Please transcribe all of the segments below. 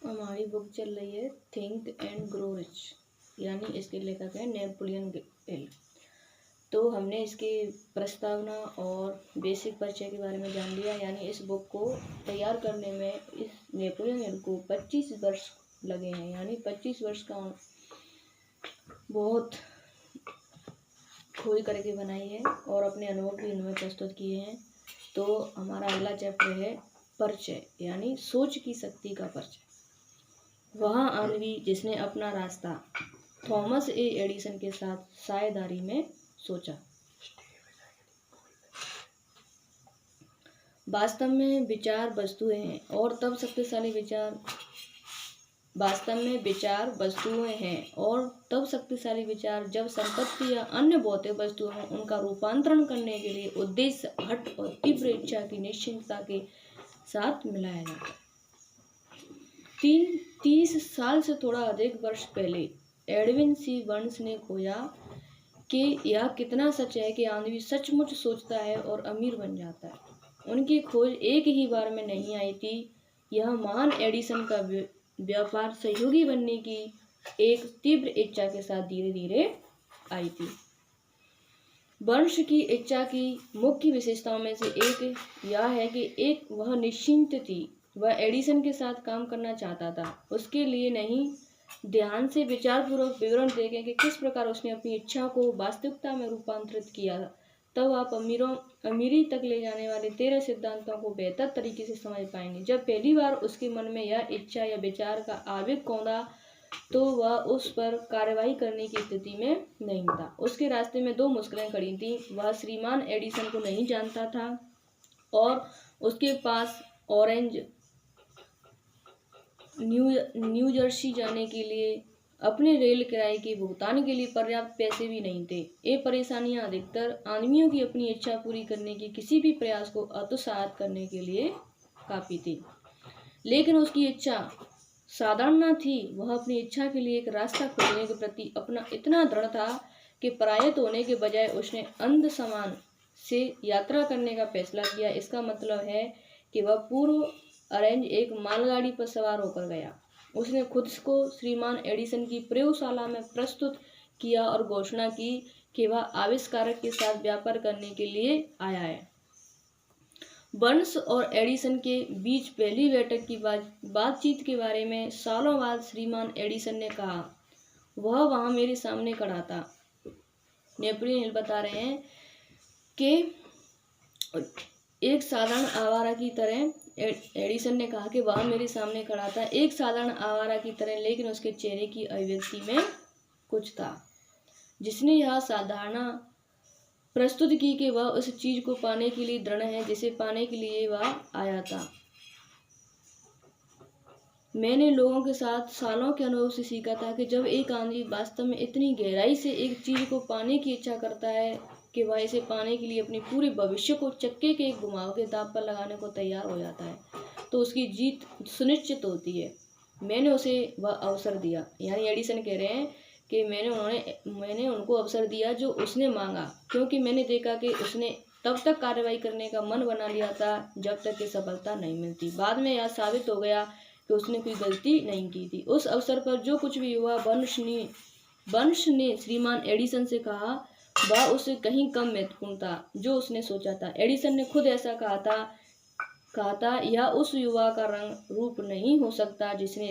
हमारी बुक चल रही है थिंक एंड ग्रो रिच, यानी इसके लेखक है नेपोलियन हिल। तो हमने इसकी प्रस्तावना और बेसिक परिचय के बारे में जान लिया। यानी इस बुक को तैयार करने में इस नेपोलियन हिल को 25 वर्ष लगे हैं। यानी 25 वर्ष का बहुत खोज करके बनाई है और अपने अनुभव भी इन्होंने प्रस्तुत किए हैं। तो हमारा अगला चैप्टर है परिचय, यानी सोच की शक्ति का परिचय। वह आदमी जिसने अपना रास्ता थॉमस ए एडिसन के साथ साझेदारी में सोचा। वास्तव में विचार वस्तुएं हैं और तब शक्तिशाली विचार जब संपत्ति या अन्य भौतिक वस्तुओं में उनका रूपांतरण करने के लिए उद्देश्य हट और तीव्र इच्छा की निश्चितता के साथ मिलाया जाता है। 30 साल से थोड़ा अधिक वर्ष पहले एडविन सी बर्न्स ने खोजा कि यह कितना सच है कि आदमी सचमुच सोचता है और अमीर बन जाता है। उनकी खोज एक ही बार में नहीं आई थी। यह महान एडिसन का व्यापार सहयोगी बनने की एक तीव्र इच्छा के साथ धीरे धीरे आई थी। बर्न्स की इच्छा की मुख्य विशेषताओं में से एक यह है कि वह निश्चिंत थी। वह एडिसन के साथ काम करना चाहता था। उसके लिए नहीं, ध्यान से विचारपूर्वक विवरण देखें कि किस प्रकार उसने अपनी इच्छा को वास्तविकता में रूपांतरित किया। तब आप अमीरी तक ले जाने वाले 13 सिद्धांतों को बेहतर तरीके से समझ पाएंगे। जब पहली बार उसके मन में यह इच्छा या विचार का आवेग कौंधा तो वह उस पर कार्रवाई करने की स्थिति में नहीं था। उसके रास्ते में 2 मुश्किलें खड़ी थीं। वह श्रीमान एडिसन को नहीं जानता था और उसके पास ऑरेंज न्यू जर्सी जाने के लिए अपने रेल किराए के भुगतान के लिए पर्याप्त पैसे भी नहीं थे। ये परेशानियां अधिकतर आदमियों की अपनी इच्छा पूरी करने के किसी भी प्रयास को हतोत्साहित करने के लिए काफी थी। लेकिन उसकी इच्छा साधारण न थी। वह अपनी इच्छा के लिए एक रास्ता खोजने के प्रति अपना इतना दृढ़ था कि पराजित होने के बजाय उसने अंध सामान से यात्रा करने का फैसला किया। इसका मतलब है कि वह पूर्व ऑरेंज एक मालगाड़ी पर सवार होकर गया। उसने खुद को श्रीमान एडिसन की प्रयोगशाला में प्रस्तुत किया और घोषणा की कि वह आविष्कारक के साथ व्यापार करने के लिए आया है। बर्न्स और एडिसन के बीच पहली बैठक की बातचीत के बारे में सालों बाद श्रीमान एडिसन ने कहा, वह वहां मेरे सामने खड़ा था। नेपोलियन हिल बता रहे हैं कि एक साधारण आवारा की तरह एडिसन ने कहा कि वह मेरे सामने खड़ा था, एक साधारण आवारा की तरह, लेकिन उसके चेहरे की अभिव्यक्ति में कुछ था जिसने यह साधारणा प्रस्तुत की कि वह उस चीज को पाने के लिए दृढ़ है जिसे पाने के लिए वह आया था। मैंने लोगों के साथ सालों के अनुभव से सीखा था कि जब एक आदमी वास्तव में इतनी गहराई से एक चीज को पाने की इच्छा करता है कि वह इसे पाने के लिए अपने पूरे भविष्य को चक्के के एक घुमाव के दांव पर लगाने को तैयार हो जाता है, तो उसकी जीत सुनिश्चित होती है। मैंने उसे वह अवसर दिया। यानी एडिसन कह रहे हैं कि मैंने उनको अवसर दिया जो उसने मांगा, क्योंकि मैंने देखा कि उसने तब तक कार्रवाई करने का मन बना लिया था जब तक कि सफलता नहीं मिलती। बाद में यह साबित हो गया कि उसने कोई गलती नहीं की थी। उस अवसर पर जो कुछ भी हुआ, बर्न्स ने श्रीमान एडिसन से कहा, वह उससे कहीं कम महत्वपूर्ण था जो उसने सोचा था। एडिसन ने खुद ऐसा कहा था, यह उस युवा का रंग रूप नहीं हो सकता जिसने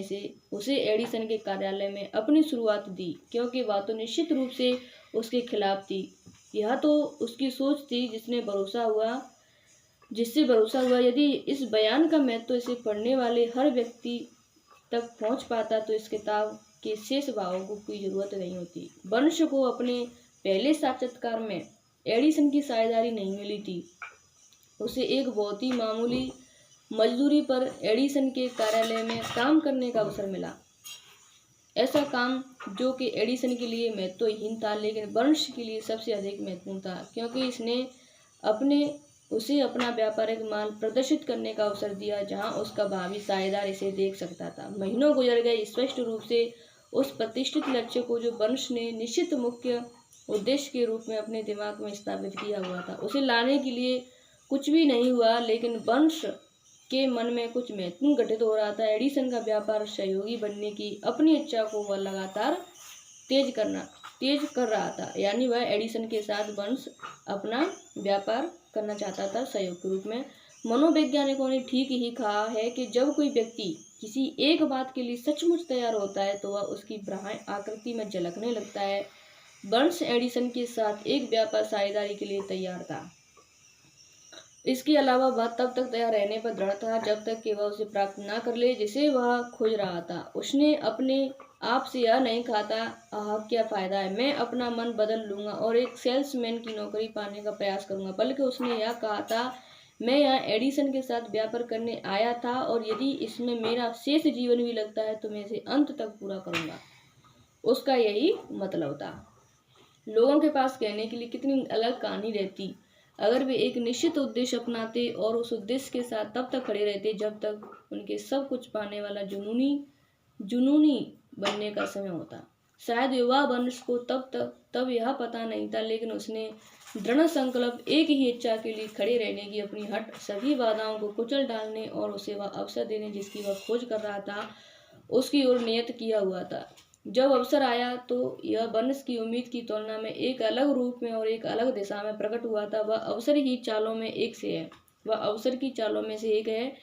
उसे एडिसन के कार्यालय में अपनी शुरुआत दी, क्योंकि वह तो निश्चित रूप से उसके खिलाफ थी। यह तो उसकी सोच थी जिससे भरोसा हुआ। यदि इस बयान का महत्व इसे पढ़ने वाले हर व्यक्ति तक पहुंच पाता तो इस किताब के शेष भागों को कोई जरूरत नहीं होती। बर्न्स को अपने पहले साक्षात्कार में एडिसन की साझेदारी नहीं मिली थी। उसे एक बहुत ही मामूली मजदूरी पर एडिसन के कार्यालय में काम करने का अवसर मिला। ऐसा काम जो कि एडिसन के लिए महत्वहीन था, लेकिन बर्न्स के लिए सबसे अधिक महत्वपूर्ण था, क्योंकि इसने उसे अपना व्यापारिक माल प्रदर्शित करने का अवसर दिया जहां उसका भावी साझेदार इसे देख सकता था। महीनों गुजर गए। स्पष्ट रूप से उस प्रतिष्ठित लक्ष्य को जो बर्न्स ने निश्चित मुख्य उद्देश्य के रूप में अपने दिमाग में स्थापित किया हुआ था, उसे लाने के लिए कुछ भी नहीं हुआ। लेकिन बर्न्स के मन में कुछ महत्वपूर्ण घटित हो रहा था। एडिसन का व्यापार सहयोगी बनने की अपनी इच्छा को वह लगातार तेज कर रहा था। यानी वह एडिसन के साथ बर्न्स अपना व्यापार करना चाहता था सहयोग के रूप में। मनोवैज्ञानिकों ने ठीक ही कहा है कि जब कोई व्यक्ति किसी एक बात के लिए सचमुच तैयार होता है तो वह उसकी बाह्य आकृति में झलकने लगता है। बर्न्स एडिसन के साथ एक व्यापार साझेदारी के लिए तैयार था। इसके अलावा वह तब तक तैयार रहने पर दृढ़ था जब तक कि वह उसे प्राप्त न कर ले जिसे वह खोज रहा था। उसने अपने आप से यह नहीं कहा था, आह क्या फायदा है, मैं अपना मन बदल लूंगा और एक सेल्समैन की नौकरी पाने का प्रयास करूंगा, बल्कि उसने यह कहा था, मैं यहाँ एडिसन के साथ व्यापार करने आया था और यदि इसमें मेरा शेष जीवन भी लगता है तो मैं इसे अंत तक पूरा करूंगा। उसका यही मतलब था। लोगों के पास कहने के लिए कितनी अलग कहानी रहती अगर वे एक निश्चित उद्देश्य अपनाते और उस उद्देश्य के साथ तब तक खड़े रहते जब तक उनके सब कुछ पाने वाला जुनूनी बनने का समय होता। शायद युवा बर्न्स को तब यह पता नहीं था, लेकिन उसने दृढ़ संकल्प एक ही इच्छा के लिए खड़े रहने की अपनी हट सभी बाधाओं को कुचल डालने और उसे वह अवसर देने जिसकी वह खोज कर रहा था उसकी ओर नियत किया हुआ था। जब अवसर आया तो यह बर्न्स की उम्मीद की तुलना में एक अलग रूप में और एक अलग दिशा में प्रकट हुआ था। वह अवसर की चालों में से एक है।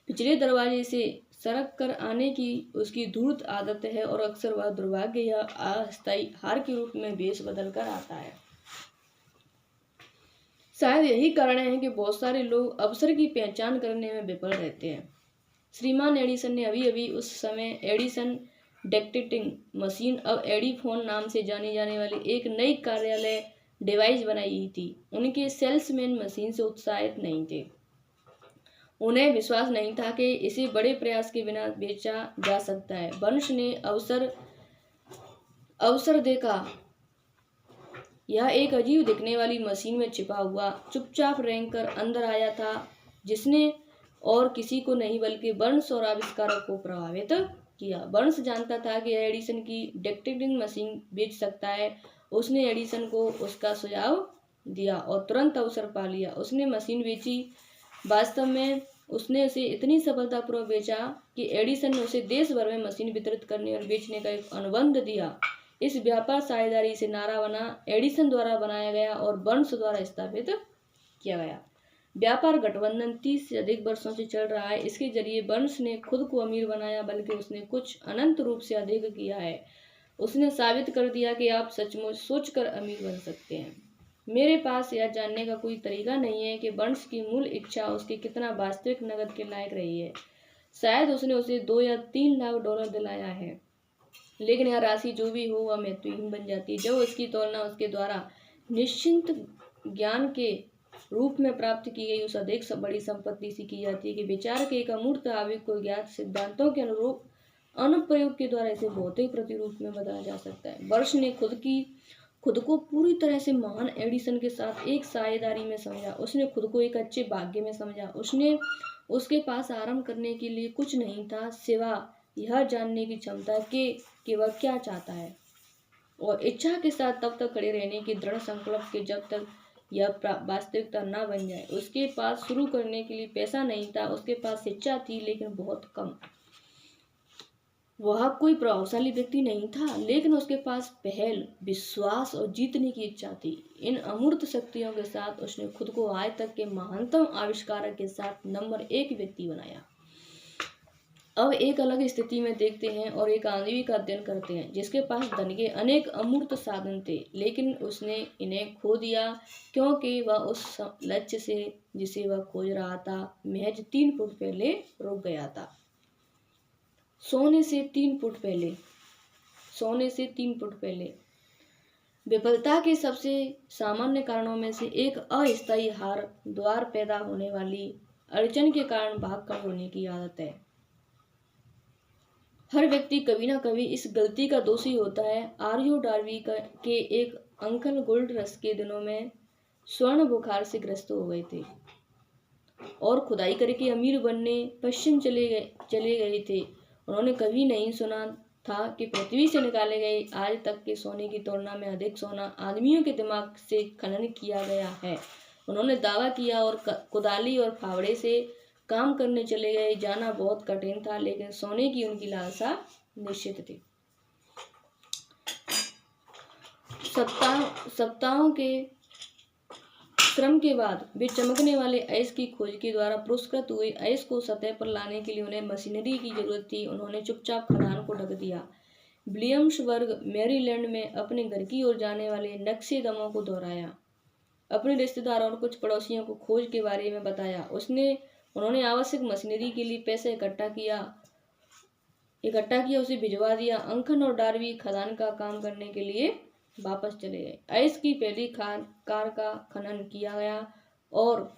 पिछले दरवाजे से सड़क कर आने की उसकी धूर्त आदत है और अक्सर वह दुर्भाग्य या अस्थायी हार के रूप में वेश बदल कर आता है। शायद यही कारण है कि बहुत सारे लोग अवसर की पहचान करने में विफल रहते हैं। श्रीमान एडिसन ने अभी उस समय एडिसन डिटेक्टिंग मशीन, अब एडीफोन नाम से जानी जाने वाली एक नई कार्यालय डिवाइस बनाई थी। उनके सेल्समैन मशीन से उत्साहित नहीं थे। उन्हें विश्वास नहीं था कि इसे बड़े प्रयास के बिना बेचा जा सकता है। बर्न्स ने अवसर देखा। यह एक अजीब दिखने वाली मशीन में छिपा हुआ चुपचाप रेंग कर अंदर आया था, जिसने और किसी को नहीं बल्कि बर्न्स और आविष्कारक को प्रभावित किया। बर्न्स जानता था कि एडिसन की डिटेक्टिंग मशीन बेच सकता है। उसने एडिसन को उसका सुझाव दिया और तुरंत अवसर पा लिया। उसने मशीन बेची। वास्तव में उसने उसे इतनी सफलतापूर्वक बेचा कि एडिसन ने उसे देश भर में मशीन वितरित करने और बेचने का एक अनुबंध दिया। इस व्यापार साझेदारी से नारा बना, एडिसन द्वारा बनाया गया और बर्न्स द्वारा स्थापित किया गया व्यापार गठबंधन 30 से अधिक वर्षों से चल रहा है। इसके जरिए बर्न्स ने खुद को अमीर बनाया, बल्कि उसने कुछ अनंत रूप से अधिक किया है। उसने साबित कर दिया कि आप सचमुच सोचकर अमीर बन सकते हैं। मेरे पास यह जानने का कोई तरीका नहीं है कि बर्न्स की मूल इच्छा उसके कितना वास्तविक नकद के लायक रही है। शायद उसने उसे 2 या 3 लाख डॉलर दिलाया है, लेकिन यह राशि जो भी हो वह महत्वहीन बन जाती है जब उसकी तुलना उसके द्वारा निश्चित ज्ञान के रूप में प्राप्त की गई उस अधिक बड़ी संपत्ति से की जाती है कि विचार के एक अमूर्त आवेग को ज्ञात सिद्धांतों के अनुरूप अनुप्रयोग के द्वारा इसे भौतिक प्रतिरूप में बदला जा सकता है। बर्न्स ने खुद को पूरी तरह से महान एडिसन के साथ एक साझेदारी में समझा। उसने खुद को एक अच्छे भाग्य में समझा। उसके पास आरंभ करने के लिए कुछ नहीं था सिवा यह जानने की क्षमता कि वह क्या चाहता है और इच्छा के साथ तब तक खड़े रहने की दृढ़ संकल्प के जब तक यह वास्तविकता न बन जाए। उसके पास शुरू करने के लिए पैसा नहीं था। उसके पास इच्छा थी, लेकिन बहुत कम। वह कोई प्रभावशाली व्यक्ति नहीं था, लेकिन उसके पास पहल, विश्वास और जीतने की इच्छा थी। इन अमूर्त शक्तियों के साथ उसने खुद को आज तक के महानतम आविष्कारक के साथ नंबर 1 व्यक्ति बनाया। अब एक अलग स्थिति में देखते हैं और एक आदमी का अध्ययन करते हैं जिसके पास धन के अनेक अमूर्त साधन थे, लेकिन उसने इन्हें खो दिया क्योंकि वह उस लक्ष्य से जिसे वह खोज रहा था महज 3 फुट पहले रुक गया था। सोने से 3 फुट पहले विफलता के सबसे सामान्य कारणों में से एक अस्थायी हार द्वारा पैदा होने वाली अड़चन के कारण भागकर होने की आदत है। हर व्यक्ति कभी ना कभी इस गलती का दोषी होता है। आर्यो डार्वी के एक अंकल गोल्ड रश के दिनों में स्वर्ण बुखार से ग्रस्त हो गए थे और खुदाई करके अमीर बनने पश्चिम चले गए थे। उन्होंने कभी नहीं सुना था कि पृथ्वी से निकाले गए आज तक के सोने की तुलना में अधिक सोना आदमियों के दिमाग से खनन किया गया है। उन्होंने दावा किया और कुदाली और फावड़े से काम करने चले गए। जाना बहुत कठिन था, लेकिन सोने की उनकी लालसा निश्चित थी। सप्ताहों के श्रम के बाद वे चमकने वाले अयस्क की खोज के द्वारा पुरस्कृत हुए। अयस्क को सतह पर लाने के लिए उन्हें मशीनरी की जरूरत थी। उन्होंने चुपचाप खदान को ढक दिया। विलियम्सबर्ग, मैरीलैंड में अपने घर की ओर जाने वाले नक्शेदमों को दोहराया। अपने रिश्तेदारों और कुछ पड़ोसियों को खोज के बारे में बताया। उन्होंने आवश्यक मशीनरी के लिए पैसे इकट्ठा किया, उसे भिजवा दिया। अंकन और डार्बी खदान का काम करने के लिए वापस चले गए। अयस्क की पहली कार का खनन किया गया और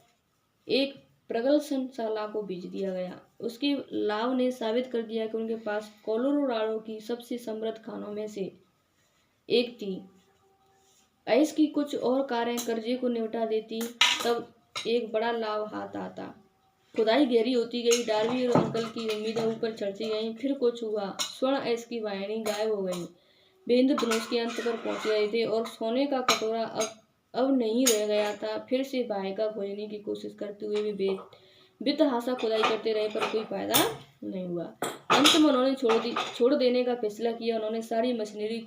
एक प्रगल्भशाला को भेज दिया गया। उसके लाभ ने साबित कर दिया कि उनके पास कोलोराडो की सबसे समृद्ध खानों में से एक थी। अयस्क की कुछ और कारें कर्जे को निपटा देती, तब एक बड़ा लाभ हाथ आता। खुदाई गहरी होती गई। डार्बी और अंकल की उम्मीदें ऊपर चढ़ती गईं। फिर कुछ हुआ। स्वर्ण अयस्क की वाहिनी गायब हो गई। वे इंद्रधनुष के अंत पर पहुंच गए थे और सोने का कटोरा अब नहीं रह गया था। फिर से बाहिका खोजने की कोशिश करते हुए वे बेतहाशा खुदाई करते रहे, पर कोई फायदा नहीं हुआ। अंत में उन्होंने छोड़ देने का फैसला किया। उन्होंने सारी मशीनरी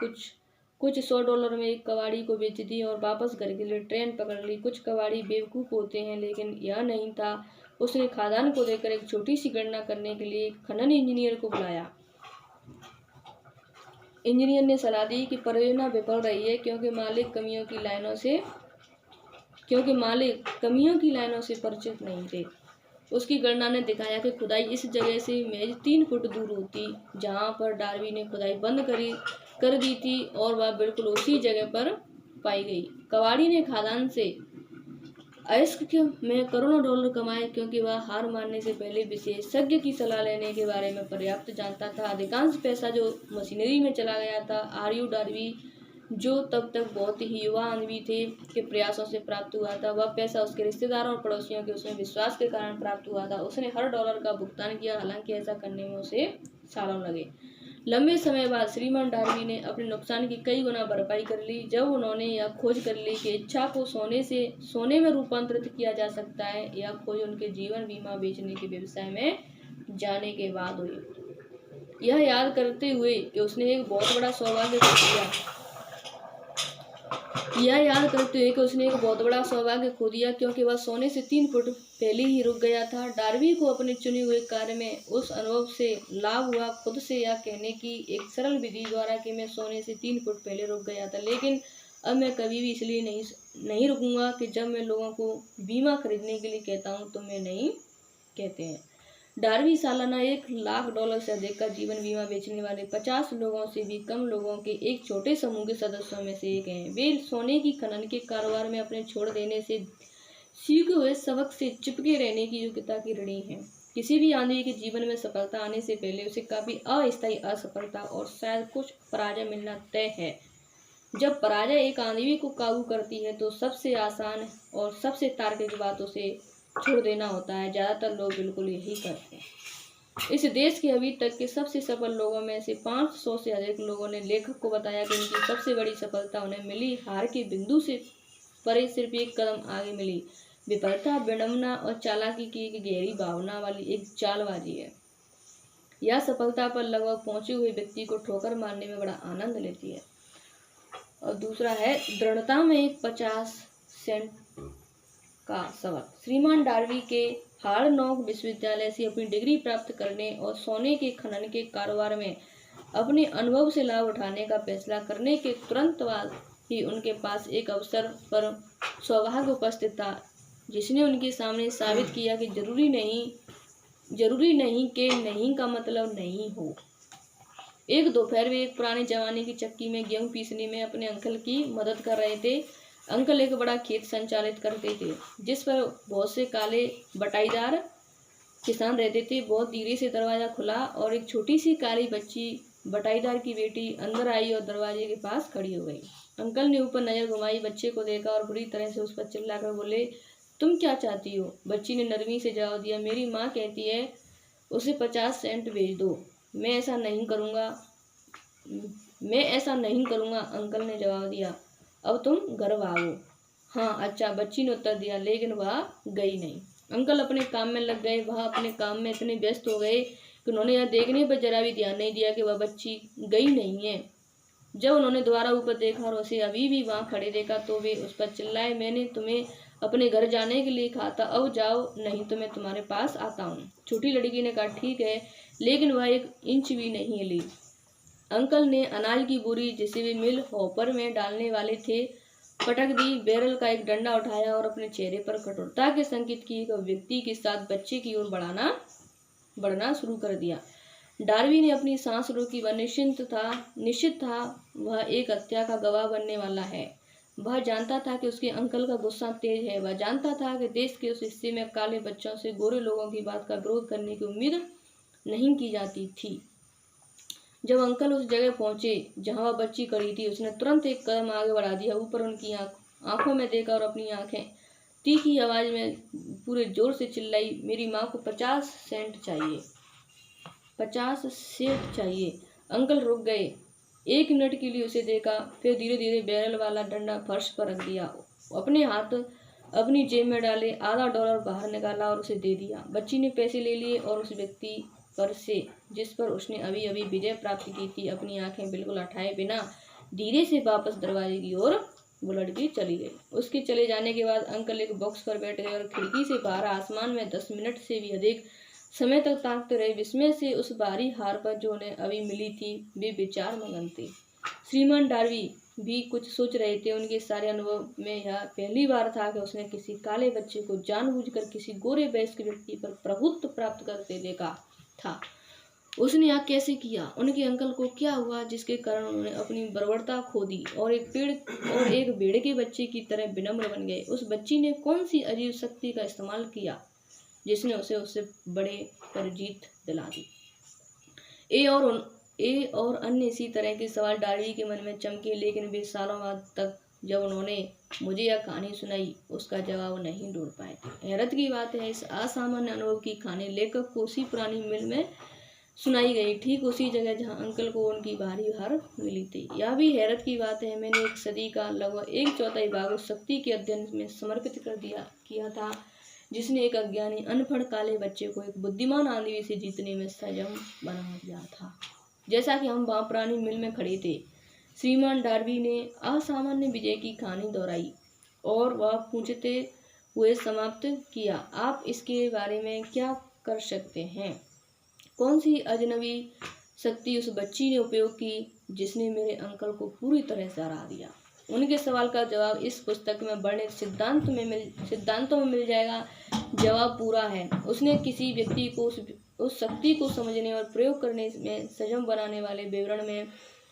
कुछ $100 में एक कबाड़ी को बेच दी और वापस घर के लिए ट्रेन पकड़ ली। कुछ कबाड़ी बेवकूफ़ होते हैं, लेकिन यह नहीं था। उसने खादान को देखकर एक छोटी सी गणना करने के लिए खनन इंजीनियर को बुलाया। इंजीनियर ने सलाह दी कि परियोजना विफल रही है क्योंकि मालिक कमियों की लाइनों से परिचित नहीं थे। उसकी गणना ने दिखाया कि खुदाई इस जगह से महज 3 फुट दूर होती, जहां पर डार्बी ने खुदाई बंद कर दी थी, और वह बिल्कुल उसी जगह पर पाई गई। कबाड़ी ने खादान से अयस्क में करोड़ों डॉलर कमाए, क्योंकि वह हार मानने से पहले विशेषज्ञ की सलाह लेने के बारे में पर्याप्त जानता था। अधिकांश पैसा जो मशीनरी में चला गया था, आरयू डार्बी, जो तब तक बहुत ही युवा आदमी थे, के प्रयासों से प्राप्त हुआ था। वह पैसा उसके रिश्तेदारों और पड़ोसियों के उसमें विश्वास के कारण प्राप्त हुआ था। उसने हर डॉलर का भुगतान किया, हालांकि ऐसा करने में उसे सालों लगे। लंबे समय बाद श्रीमान डार्बी ने अपने नुकसान की कई गुना भरपाई कर ली, जब उन्होंने यह खोज कर ली कि इच्छा को सोने में रूपांतरित किया जा सकता है। यह खोज उनके जीवन बीमा बेचने के व्यवसाय में जाने के बाद हुई। यह याद करते हुए कि उसने एक बहुत बड़ा सौभाग्य खो दिया, क्योंकि वह सोने से 3 फुट पहले ही रुक गया था। डार्बी को अपने चुने हुए कार्य में उस अनुभव से लाभ हुआ, खुद से यह कहने की एक सरल विधि द्वारा कि मैं सोने से 3 फुट पहले रुक गया था, लेकिन अब मैं कभी भी इसलिए नहीं रुकूंगा कि जब मैं लोगों को बीमा खरीदने के लिए कहता हूँ तो मैं नहीं कहते हैं। डार्बी सालाना $1,00,000 से अधिक का जीवन बीमा बेचने वाले 50 लोगों से भी कम लोगों के एक छोटे समूह के सदस्यों में से एक हैं। वे सोने की खनन के कारोबार में अपने छोड़ देने से सीखे हुए सबक से चिपके रहने की योग्यता की ऋणी हैं। किसी भी आदमी के जीवन में सफलता आने से पहले उसे काफी अस्थायी असफलता और शायद कुछ पराजय मिलना तय है। जब पराजय एक आदमी को काबू करती है तो सबसे आसान और सबसे तार्किक बात उसे छोड़ देना होता है। ज्यादातर लोग बिल्कुल यही करते हैं। इस देश के अभी तक के सबसे सफल लोगों में से 500 से अधिक लोगों ने लेखक को बताया कि उनकी सबसे बड़ी सफलता उन्हें मिली हार के बिंदु से परे सिर्फ एक कदम आगे मिली। विफलता विडंबना और चालाकी की एक गहरी भावना वाली एक चालबाजी है। यह सफलता पर लगभग पहुंचे हुए व्यक्ति को ठोकर मारने में बड़ा आनंद लेती है। और दूसरा है दृढ़ता में एक 50 सेंट का सबक। श्रीमान डार्बी के हार्ड नॉक विश्वविद्यालय से अपनी डिग्री प्राप्त करने और सोने के खनन के कारोबार में अपने अनुभव से लाभ उठाने का फैसला करने के तुरंत बाद ही उनके पास एक अवसर पर सौभाग्य उपस्थित था, जिसने उनके सामने साबित किया कि जरूरी नहीं कि नहीं का मतलब नहीं हो। एक दोपहर वे एक पुराने जमाने की चक्की में गेहूं पीसने में अपने अंकल की मदद कर रहे थे। अंकल एक बड़ा खेत संचालित करते थे, जिस पर बहुत से काले बटाईदार किसान रहते थे। बहुत धीरे से दरवाजा खुला और एक छोटी सी काली बच्ची बटाईदार की बेटी अंदर आई और दरवाजे के पास खड़ी हो गई। अंकल ने ऊपर नजर घुमाई, बच्चे को देखा और बुरी तरह से उस पर चिल्लाकर बोले, तुम क्या चाहती हो? बच्ची ने नरमी से जवाब दिया, मेरी माँ कहती है उसे 50 सेंट भेज दो। मैं ऐसा नहीं करूँगा, अंकल ने जवाब दिया। अब तुम घर भागो। हाँ अच्छा, बच्ची ने उत्तर दिया, लेकिन वह गई नहीं। अंकल अपने काम में लग गए। वह अपने काम में इतने व्यस्त हो गए कि उन्होंने यह देखने पर जरा भी ध्यान नहीं दिया कि वह बच्ची गई नहीं है। जब उन्होंने दोबारा ऊपर देखा और उसे अभी भी वहां खड़े देखा तो वे उस पर चिल्लाए, मैंने तुम्हें अपने घर जाने के लिए कहा था, अब जाओ, नहीं तो मैं तुम्हारे पास आता हूँ। छोटी लड़की ने कहा, ठीक है, लेकिन वह 1 इंच भी नहीं हिली। अंकल ने अनाज की बोरी जिसे वे मिल हॉपर में डालने वाले थे पटक दी, बैरल का एक डंडा उठाया और अपने चेहरे पर कठोरता के संकेत किए एक व्यक्ति के साथ बच्चे की ओर बढ़ना शुरू कर दिया। डार्वी ने अपनी सांस रोकी। वह निश्चित था वह एक हत्या का गवाह बनने वाला है। वह जानता था कि उसके अंकल का गुस्सा तेज है। वह जानता था कि देश के उस हिस्से में काले बच्चों से गोरे लोगों की बात का विरोध करने की उम्मीद नहीं की जाती थी। जब अंकल उस जगह पहुंचे जहां वह बच्ची खड़ी थी, उसने तुरंत एक कदम आगे बढ़ा दिया, ऊपर उनकी आंखों में देखा और अपनी आंखें तीखी आवाज में पूरे जोर से चिल्लाई, मेरी माँ को 50 सेंट चाहिए, 50 सेंट चाहिए। अंकल रुक गए। 1 मिनट के लिए उसे देखा, फिर धीरे धीरे बैरल वाला डंडा फर्श पर रख दिया, अपने हाथ अपनी जेब में डाले, आधा डॉलर बाहर निकाला और उसे दे दिया। बच्ची ने पैसे ले लिए और उस व्यक्ति पर से जिस पर उसने अभी अभी विजय प्राप्त की थी, अपनी आंखें बिल्कुल हटाए बिना धीरे से वापस दरवाजे की ओर वो लड़की चली गई। उसके चले जाने के बाद अंकल एक बॉक्स पर बैठ गए और खिड़की से बाहर आसमान में 10 मिनट से भी अधिक समय तक ताकते रहे, विस्मय से उस भारी हार पर जो उन्हें अभी मिली थी। वे विचार मगन थे। श्रीमान डार्वी भी कुछ सोच रहे थे। उनके सारे अनुभव में यह पहली बार था कि उसने किसी काले बच्चे को जानबूझकर किसी गोरे वयस्क व्यक्ति पर प्रभुत्व प्राप्त करते देखा था। उसने यह कैसे किया? उनके अंकल को क्या हुआ जिसके कारण उन्होंने अपनी बर्बरता खो दी और एक भेड़ के बच्चे की तरह विनम्र बन गए? उस बच्ची ने कौन सी अजीब शक्ति का इस्तेमाल किया जिसने उसे उससे बड़े पर जीत दिला दी? ए और अन्य इसी तरह के सवाल डार्वी के मन में चमके, लेकिन वे सालों बाद तक जब उन्होंने मुझे यह कहानी सुनाई उसका जवाब नहीं ढूंढ पाए थे। हैरत की बात है, इस असामान्य अनुभव की कहानी लेखक को उसी पुरानी मिल में सुनाई गई, ठीक उसी जगह जहां अंकल को उनकी भारी हार मिली थी। यह भी हैरत की बात है, मैंने 1 सदी का लगभग 1/4 भाग उस शक्ति के अध्ययन में समर्पित किया था जिसने एक अज्ञानी अनपढ़ काले बच्चे को एक बुद्धिमान आदमी से जीतने में सक्षम बना दिया था। जैसा कि हम वहां पुरानी मिल में खड़े थे, श्रीमान डार्वी ने असामान्य विजय की कहानी दोहराई और वह पूछते हुए समाप्त किया, आप इसके बारे में क्या कर सकते हैं? कौन सी अजनबी शक्ति उस बच्ची ने उपयोग की जिसने मेरे अंकल को पूरी तरह से हरा दिया? उनके सवाल का जवाब इस पुस्तक में वर्णित सिद्धांतों में मिल जाएगा। जवाब पूरा है। उसने किसी व्यक्ति को उस शक्ति को समझने और प्रयोग करने में सक्षम बनाने वाले विवरण में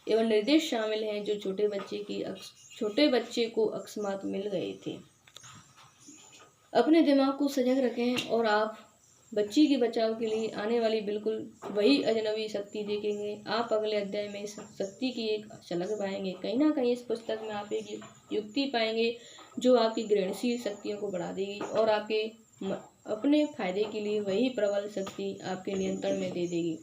एवं निर्देश शामिल हैं जो छोटे बच्चे को अकस्मात मिल गए थे। अपने दिमाग को सजग रखें और आप बच्ची के बचाव के लिए आने वाली बिल्कुल वही अजनबी शक्ति देखेंगे। आप अगले अध्याय में इस शक्ति की एक झलक पाएंगे। कहीं ना कहीं इस पुस्तक में आप एक युक्ति पाएंगे जो आपकी घृणशील शक्तियों को बढ़ा देगी और आपके अपने फायदे के लिए वही प्रबल शक्ति आपके नियंत्रण में दे देगी।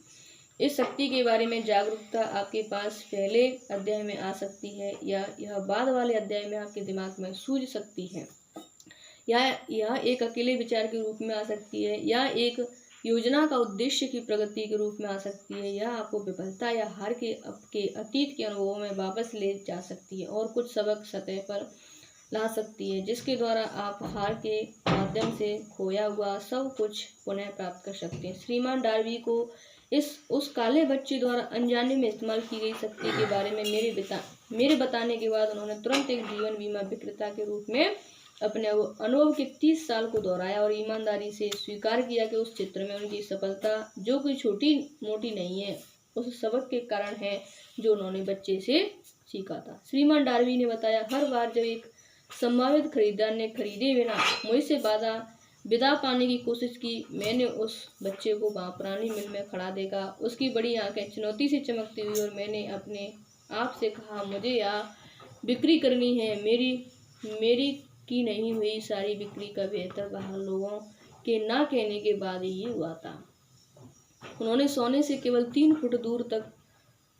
इस शक्ति के बारे में जागरूकता आपके पास पहले अध्याय में आ सकती है या यह बाद वाले अध्याय में आपके दिमाग में सूझ सकती है, या यह एक अकेले विचार के रूप में आ सकती है, या एक योजना का उद्देश्य की प्रगति के रूप में आ सकती है, या आपको विफलता या हार के अतीत के अनुभवों में वापस ले जा सकती है और कुछ सबक सतह पर ला सकती है जिसके द्वारा आप हार के माध्यम से खोया हुआ सब कुछ पुनः प्राप्त कर सकते हैं। श्रीमान डार्वी को उस काले बच्चे द्वारा अनजाने में इस्तेमाल की गई शक्ति के बारे में मेरे बताने के बाद उन्होंने तुरंत एक जीवन बीमा विक्रेता के रूप में अपने अनुभव के 30 साल को दोहराया और ईमानदारी से स्वीकार किया कि उस चित्र में उनकी सफलता जो कोई छोटी मोटी नहीं है, उस सबक के कारण है जो उन्होंने बच्चे से सीखा था। श्रीमान डार्वी ने बताया, हर बार जब एक संभावित खरीदार ने खरीदे बिना मुझसे विदा पाने की कोशिश की, मैंने उस बच्चे को वहां पुरानी मिल में खड़ा देखा। उसकी बड़ी आंखें चुनौती से चमकती हुई और मैंने अपने आप से कहा, मुझे यहाँ बिक्री करनी है। मेरी की नहीं हुई सारी बिक्री का बेहतर बाहर लोगों के ना कहने के बाद ही हुआ था। उन्होंने सोने से केवल 3 फुट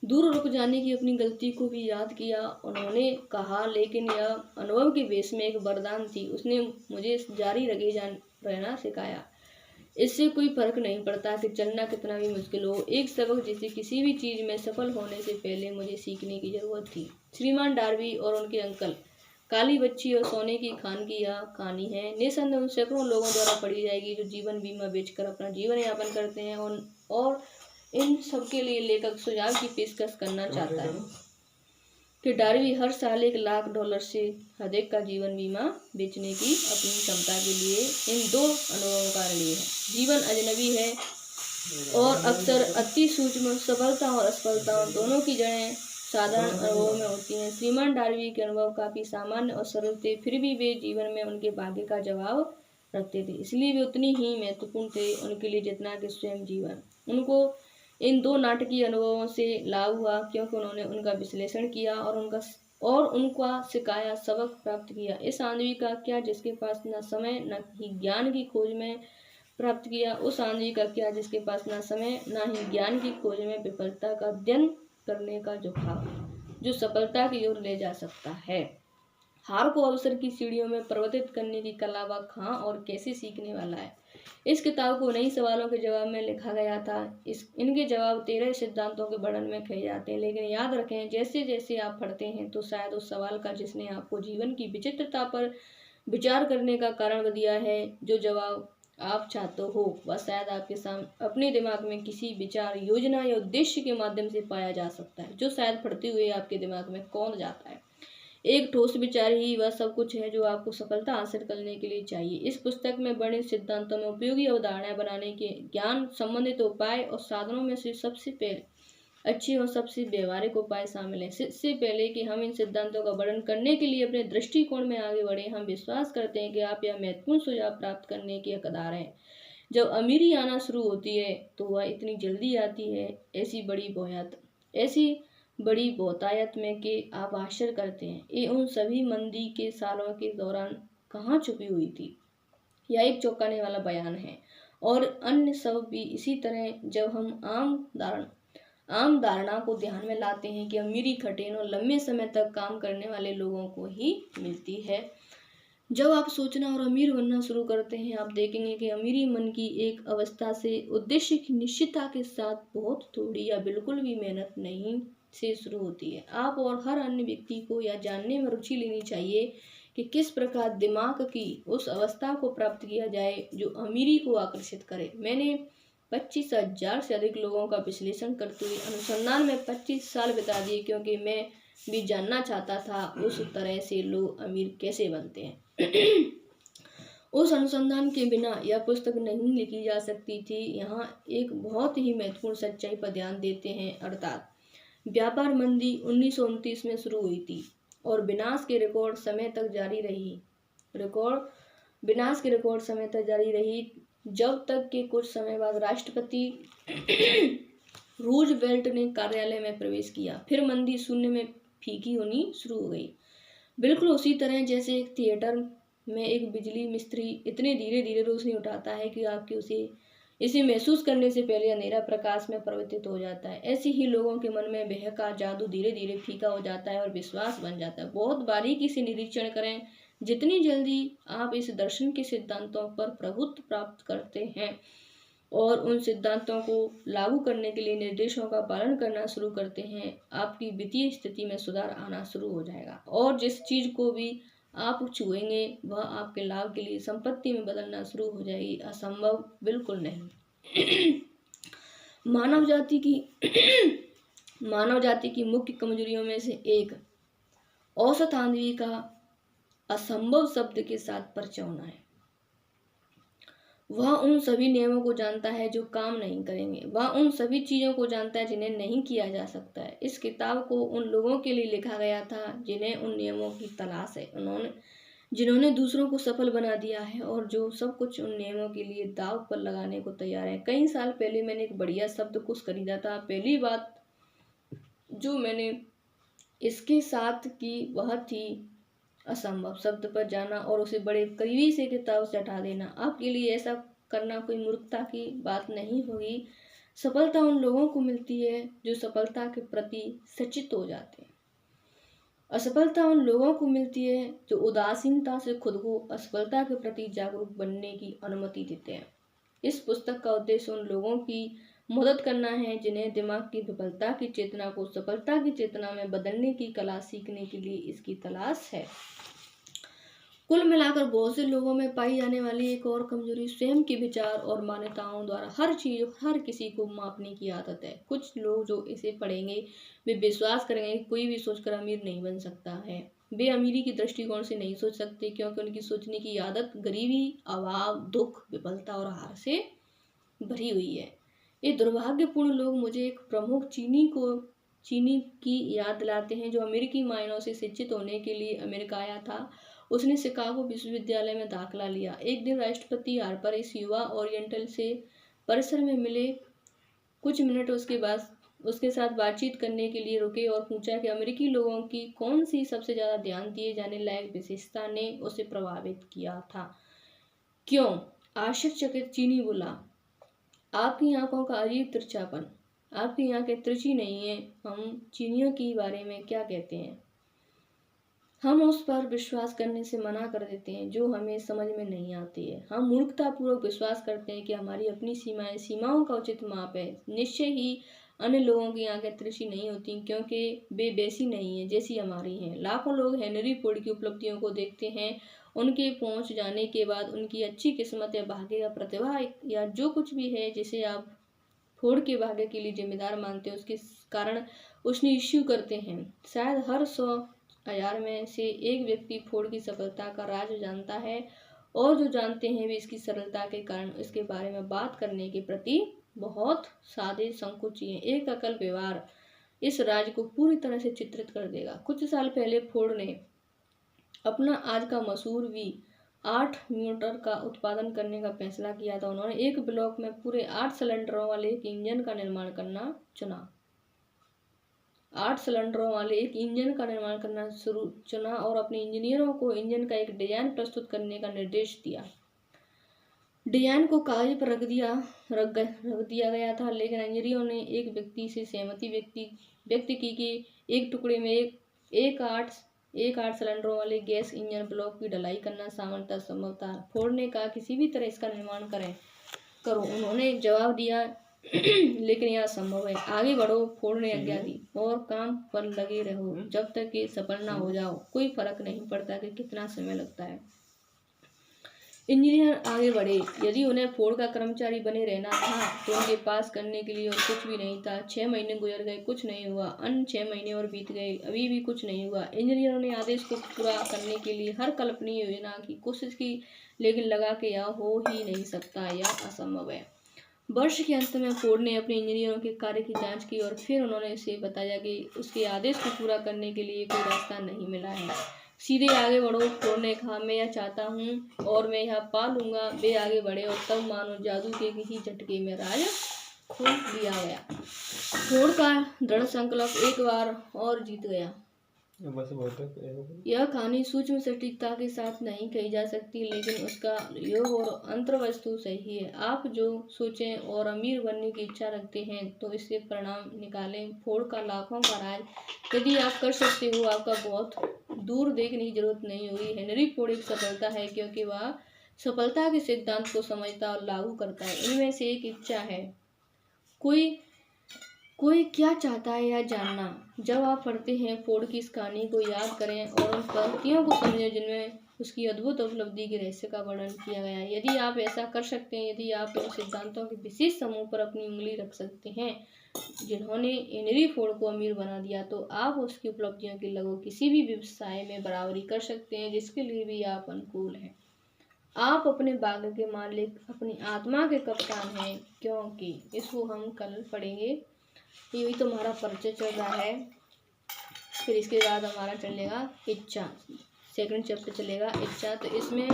दूर रुक जाने की अपनी गलती को भी याद किया। उन्होंने कहा, लेकिन यह अनुभव के बेस में एक वरदान थी। उसने मुझे जारी रहना सिखाया। इससे कोई फर्क नहीं पड़ता कि चलना कितना भी मुश्किल हो। एक सबक जिसे किसी भी चीज़ में सफल होने से पहले मुझे सीखने की जरूरत थी। श्रीमान डार्बी और उनके अंकल। काली बच्ची और सोने की खान की यह कहानी है। निसंदेह उन सैकड़ों लोगों द्वारा पढ़ी जाएगी जो जीवन बीमा बेचकर अपना जीवन यापन करते हैं और इन सबके लिए लेखक सुझाव की पेशकश करना चाहता है कि डार्बी हर साल $1,00,000 से अधिक का जीवन बीमा बेचने की अपनी क्षमता के लिए इन 2 अनुभवों का ऋणी है। जीवन अजनबी है और अक्सर अति सूक्ष्म। सफलता और असफलता दोनों की जड़ें साधारण अनुभवों में होती हैं। श्रीमान डार्बी के अनुभव काफी सामान्य और सरल थे, फिर भी वे जीवन में उनके भाग्य का जवाब रखते थे। इसलिए वे उतनी ही महत्वपूर्ण थे उनके लिए जितना कि स्वयं जीवन। उनको इन 2 नाटकीय अनुभवों से लाभ हुआ क्योंकि उन्होंने उनका विश्लेषण किया और उनका सिखाया सबक प्राप्त किया। इस आंधी का क्या जिसके पास न समय न ही ज्ञान की खोज में प्राप्त किया। उस आंधी का क्या जिसके पास न समय न ही ज्ञान की खोज में विफलता का अध्ययन करने का झुकाव, जो सफलता की ओर ले जा सकता है। हार को अवसर की सीढ़ियों में परिवर्तित करने की कला वह कहाँ और कैसे सीखने वाला है। इस किताब को नई सवालों के जवाब में लिखा गया था। इनके जवाब 13 सिद्धांतों के वर्णन में कहे जाते हैं। लेकिन याद रखें, जैसे जैसे आप पढ़ते हैं तो शायद उस सवाल का जिसने आपको जीवन की विचित्रता पर विचार करने का कारण दिया है, जो जवाब आप चाहते हो वह शायद आपके सामने अपने दिमाग में किसी विचार, योजना या उद्देश्य के माध्यम से पाया जा सकता है, जो शायद पढ़ते हुए आपके दिमाग में कौन जाता है। एक ठोस विचार ही वह सब कुछ है जो आपको सफलता हासिल करने के लिए चाहिए। इस पुस्तक में वर्णित सिद्धांतों में उपयोगी अवधारणाएं बनाने के ज्ञान संबंधित उपाय और साधनों में से सबसे पहले अच्छे और सबसे व्यवहारिक उपाय शामिल हैं। इससे पहले कि हम इन सिद्धांतों का वर्णन करने के लिए अपने दृष्टिकोण में आगे बढ़े, हम विश्वास करते हैं कि आप यह महत्वपूर्ण सुझाव प्राप्त करने के हकदार हैं। जब अमीरी आना शुरू होती है तो वह इतनी जल्दी आती है, ऐसी बड़ी बहुतायत में कि आप आश्चर्य करते हैं ये उन सभी मंदी के सालों के दौरान कहाँ छुपी हुई थी। यह एक चौंकाने वाला बयान है और अन्य सब भी इसी तरह। जब हम आम धारणा को ध्यान में लाते हैं कि अमीरी कठिन और लंबे समय तक काम करने वाले लोगों को ही मिलती है। जब आप सोचना और अमीर बनना शुरू करते हैं, आप देखेंगे कि अमीरी मन की एक अवस्था से उद्देश्य की निश्चितता के साथ बहुत थोड़ी या बिल्कुल भी मेहनत नहीं से शुरू होती है। आप और हर अन्य व्यक्ति को यह जानने में रुचि लेनी चाहिए कि किस प्रकार दिमाग की उस अवस्था को प्राप्त किया जाए जो अमीरी को आकर्षित करे। मैंने 25,000 से अधिक लोगों का विश्लेषण करते हुए अनुसंधान में 25 साल बिता दिए, क्योंकि मैं भी जानना चाहता था उस तरह से लोग अमीर कैसे बनते हैं। उस अनुसंधान के बिना यह पुस्तक नहीं लिखी जा सकती थी। यहाँ एक बहुत ही महत्वपूर्ण सच्चाई पर ध्यान देते हैं, अर्थात व्यापार मंदी 1929 में शुरू हुई थी और विनाश के रिकॉर्ड समय तक जारी रही जब तक कि कुछ समय बाद राष्ट्रपति रूजवेल्ट ने कार्यालय में प्रवेश किया। फिर मंदी शून्य में फीकी होनी शुरू हो गई। बिल्कुल उसी तरह जैसे एक थिएटर में एक बिजली मिस्त्री इतने धीरे धीरे रोशनी उठाता है कि आपके इसे महसूस करने से पहले अंधेरा प्रकाश में परिवर्तित हो जाता है, ऐसे ही लोगों के मन में भय का जादू धीरे धीरे फीका हो जाता है और विश्वास बन जाता है। बहुत बारीकी से निरीक्षण करें। जितनी जल्दी आप इस दर्शन के सिद्धांतों पर प्रभुत्व प्राप्त करते हैं और उन सिद्धांतों को लागू करने के लिए निर्देशों का पालन करना शुरू करते हैं, आपकी वित्तीय स्थिति में सुधार आना शुरू हो जाएगा और जिस चीज को भी आप छुएंगे वह आपके लाभ के लिए संपत्ति में बदलना शुरू हो जाएगी। असंभव बिल्कुल नहीं। मानव जाति की मुख्य कमजोरियों में से एक औसत आदमी का असंभव शब्द के साथ परिचय होना है। वह उन सभी नियमों को जानता है जो काम नहीं करेंगे। वह उन सभी चीज़ों को जानता है जिन्हें नहीं किया जा सकता है। इस किताब को उन लोगों के लिए लिखा गया था जिन्हें उन नियमों की तलाश है, जिन्होंने दूसरों को सफल बना दिया है और जो सब कुछ उन नियमों के लिए दांव पर लगाने को तैयार है। कई साल पहले मैंने एक बढ़िया शब्दकोश खरीदा था। पहली बात जो मैंने इसके साथ की वह थी असंभव शब्द पर जाना और उसे बड़े करीबी से किताब से हटा देना। आपके लिए ऐसा करना कोई मूर्खता की बात नहीं होगी। सफलता उन लोगों को मिलती है जो सफलता के प्रति सचेत हो जाते हैं। असफलता उन लोगों को मिलती है जो उदासीनता से खुद को असफलता के प्रति जागरूक बनने की अनुमति देते हैं। इस पुस्तक का उद्देश्य उन लोगों की मदद करना है जिन्हें दिमाग की विफलता की चेतना को सफलता की चेतना में बदलने की कला सीखने के लिए इसकी तलाश है। कुल मिलाकर बहुत से लोगों में पाई जाने वाली एक और कमजोरी स्वयं के विचार और मान्यताओं द्वारा हर चीज हर किसी को मापने की आदत है। कुछ लोग जो इसे पढ़ेंगे वे विश्वास करेंगे कि कोई भी सोचकर अमीर नहीं बन सकता है। वे अमीरी की दृष्टिकोण से नहीं सोच सकते क्योंकि उनकी सोचने की आदत गरीबी, अभाव, दुख, विफलता और हार से भरी हुई है। ये दुर्भाग्यपूर्ण लोग मुझे एक प्रमुख चीनी की याद दिलाते हैं जो अमेरिकी मायनों से शिक्षित होने के लिए अमेरिका आया था। उसने शिकागो विश्वविद्यालय में दाखिला लिया। एक दिन राष्ट्रपति हार्पर इस युवा ओरिएंटल से परिसर में मिले। कुछ मिनट उसके साथ बातचीत करने के लिए रुके और पूछा कि अमेरिकी लोगों की कौन सी सबसे ज़्यादा ध्यान दिए जाने लायक विशेषता ने उसे प्रभावित किया था। क्यों? आश्चर्यचकित चीनी बोला, आपकी आंखों का अजीब तिरछापन। आपकी आंखें तिरछी नहीं है। हम चीनियों के बारे में क्या कहते हैं? हम उस पर विश्वास करने से मना कर देते हैं जो हमें समझ में नहीं आती है। हम मूर्खतापूर्वक विश्वास करते हैं कि हमारी अपनी सीमाओं का उचित माप है। निश्चय ही अन्य लोगों की आंखें तिरछी नहीं होती क्योंकि वे वैसी नहीं है जैसी हमारी हैं। लाखों लोग हेनरी फोर्ड की उपलब्धियों को देखते हैं। उनके पहुंच जाने के बाद उनकी अच्छी किस्मत या भाग्य या प्रतिभा या जो कुछ भी है जिसे आप फोर्ड के भाग्य के लिए जिम्मेदार मानते हैं उसके कारण उसने इश्यू करते हैं। शायद हर 100,000 में से एक व्यक्ति फोर्ड की सफलता का राज जानता है और जो जानते हैं वे इसकी सरलता के कारण इसके बारे में बात करने के प्रति बहुत सादे संकुची हैं। एक एकल व्यवहार इस राज को पूरी तरह से चित्रित कर देगा। कुछ साल पहले फोर्ड ने अपना आज का मशहूर V8 मोटर का उत्पादन करने का फैसला किया था। उन्होंने एक ब्लॉक में पूरे 8 सिलेंडरों वाले एक इंजन का निर्माण करना चुना। 8 सिलेंडरों वाले एक इंजन का निर्माण करना चुना और अपने इंजीनियरों को इंजन का एक डिजाइन प्रस्तुत करने का निर्देश दिया। डिजाइन को कागज पर रख दिया गया था, लेकिन इंजीनियरों ने एक व्यक्ति से सहमति व्यक्त की कि एक टुकड़े में एक आठ सिलेंडरों वाले गैस इंजन ब्लॉक की ढलाई करना सामान्यतः संभव था। फोर्ड ने कहा किसी भी तरह इसका निर्माण करो। उन्होंने जवाब दिया लेकिन यह संभव है। आगे बढ़ो। फोर्ड ने आज्ञा दी और काम पर लगे रहो जब तक कि सफल ना हो जाओ। कोई फर्क नहीं पड़ता कि कितना समय लगता है। इंजीनियर आगे बढ़े। यदि उन्हें फोर्ड का कर्मचारी बने रहना था तो उनके पास करने के लिए और कुछ भी नहीं था। 6 महीने गुजर गए, कुछ नहीं हुआ। अन्य 6 महीने और बीत गए, अभी भी कुछ नहीं हुआ। इंजीनियरों ने आदेश को पूरा करने के लिए हर कल्पनीय योजना की कोशिश की, लेकिन लगा कि यह हो ही नहीं सकता, यह असंभव है। वर्ष के अंत में फोर्ड ने अपने इंजीनियरों के कार्य की जांच की और फिर उन्होंने इसे बताया कि उसके आदेश को पूरा करने के लिए कोई रास्ता नहीं मिला है। सीधे आगे बढ़ो। फोर्ड ने कहा मैं यह चाहता हूँ और मैं यह पा लूंगा। वे आगे बढ़े और तब मानो जादू के किसी झटके में राज खोल दिया गया। फोर्ड का दृढ़ संकल्प एक बार और जीत गया। यह कहानी सूक्ष्म सटीकता के साथ नहीं कही जा सकती, लेकिन उसका योग और अंतर्वस्तु सही है। आप जो सोचें और अमीर बनने की इच्छा रखते हैं तो इससे परिणाम निकालें। फोर्ड का लाखों का राज यदि आप कर सकते हो, आपका बहुत दूर देखने की जरूरत नहीं होगी। हेनरी फोर्ड एक सफलता है क्योंकि वह सफलता के सिद्धांत को समझता और लागू करता है। इनमें से एक इच्छा है। कोई क्या चाहता है यह जानना। जब आप पढ़ते हैं फोर्ड की इस कहानी को याद करें और उन पंक्तियों को समझें जिनमें उसकी अद्भुत उपलब्धि के रहस्य का वर्णन किया गया है। यदि आप ऐसा कर सकते हैं, यदि आप इन सिद्धांतों के विशेष समूह पर अपनी उंगली रख सकते हैं जिन्होंने हेनरी फोर्ड को अमीर बना दिया, तो आप उसकी उपलब्धियों की लगभग किसी भी व्यवसाय में बराबरी कर सकते हैं जिसके लिए भी आप अनुकूल हैं। आप अपने भाग्य के मालिक, अपनी आत्मा के कप्तान हैं, क्योंकि इसको हम कल पढ़ेंगे। ये भी तुम्हारा परिचय चल रहा है। फिर इसके बाद हमारा चलेगा इच्छा, सेकंड चैप्टर चलेगा इच्छा। तो इसमें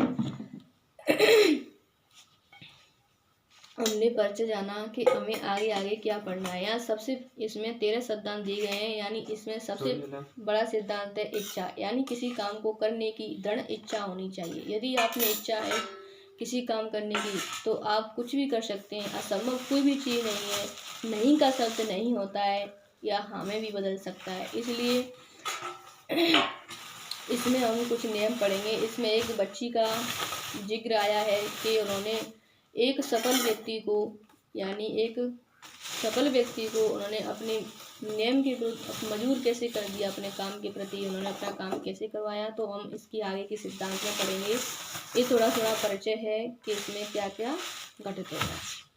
हमने परिचय जाना कि हमें आगे क्या पढ़ना है। यहाँ सबसे इसमें 13 सिद्धांत दिए गए हैं, यानी इसमें सबसे बड़ा सिद्धांत है इच्छा, यानी किसी काम को करने की दृढ़ इच्छा होनी चाहिए। यदि आपने इच्छा है किसी काम करने की तो आप कुछ भी कर सकते हैं। असंभव कोई भी चीज़ नहीं है। नहीं का शब्द नहीं होता है या हाँ में भी बदल सकता है। इसलिए इसमें हम कुछ नियम पढ़ेंगे। इसमें एक बच्ची का जिक्र आया है कि उन्होंने एक सफल व्यक्ति को, यानी एक सफल व्यक्ति को उन्होंने अपने नियम के विरुद्ध मजबूर कैसे कर दिया, अपने काम के प्रति उन्होंने अपना काम कैसे करवाया। तो हम इसकी आगे की सिद्धांत में पढ़ेंगे। ये थोड़ा थोड़ा परिचय है कि इसमें क्या क्या घटित होगा।